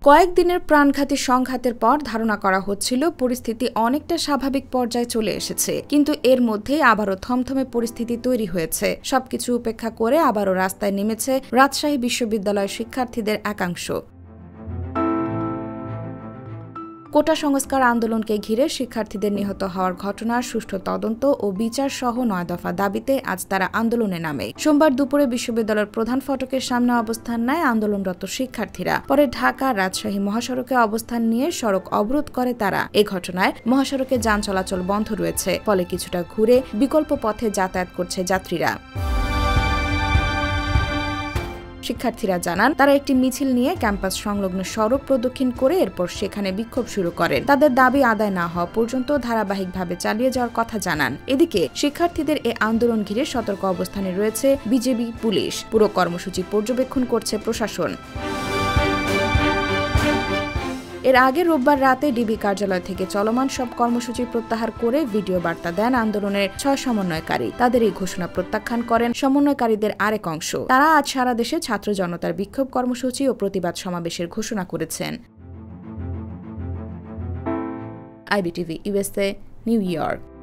কয়েকদিনের প্রাণঘাতী সংঘাতের পর ধারণা করা হচ্ছিল পরিস্থিতি অনেকটা স্বাভাবিক পর্যায়ে চলে এসেছে, কিন্তু এর মধ্যেই আবারও থমথমে পরিস্থিতি তৈরি হয়েছে। সবকিছু উপেক্ষা করে আবারও রাস্তায় নেমেছে রাজশাহী বিশ্ববিদ্যালয়ের শিক্ষার্থীদের একাংশ। কোটা সংস্কার আন্দোলনকে ঘিরে শিক্ষার্থীদের নিহত হওয়ার ঘটনার সুষ্ঠু তদন্ত ও বিচার সহ ৯ দফা দাবিতে আজ তারা আন্দোলনে নামে। সোমবার দুপুরে বিশ্ববিদ্যালয়ের প্রধান ফটকের সামনে অবস্থান নেয় আন্দোলনরত শিক্ষার্থীরা। পরে ঢাকা রাজশাহী মহাসড়কে অবস্থান নিয়ে সড়ক অবরোধ করে তারা। এ ঘটনায় মহাসড়কে যান চলাচল বন্ধ রয়েছে, ফলে কিছুটা ঘুরে বিকল্প পথে যাতায়াত করছে যাত্রীরা। শিক্ষার্থীরা জানান, তারা একটি মিছিল নিয়ে ক্যাম্পাস সংলগ্ন সড়ক প্রদক্ষিণ করে এরপর সেখানে বিক্ষোভ শুরু করেন। তাদের দাবি আদায় না হওয়া পর্যন্ত ধারাবাহিকভাবে চালিয়ে যাওয়ার কথা জানান। এদিকে শিক্ষার্থীদের এ আন্দোলন ঘিরে সতর্ক অবস্থানে রয়েছে বিজিবি, পুলিশ। পুরো কর্মসূচি পর্যবেক্ষণ করছে প্রশাসন। এর আগে রোববার রাতে ডিবি কার্যালয় থেকে চলমান সব কর্মসূচি প্রত্যাহার করে ভিডিও বার্তা দেন আন্দোলনের ৬ সমন্বয়কারী। তাদের এই ঘোষণা প্রত্যাখ্যান করেন সমন্বয়কারীদের আরেক অংশ। তারা আজ সারা দেশে ছাত্র জনতার বিক্ষোভ কর্মসূচি ও প্রতিবাদ সমাবেশের ঘোষণা করেছেন। IBTV USA, new York.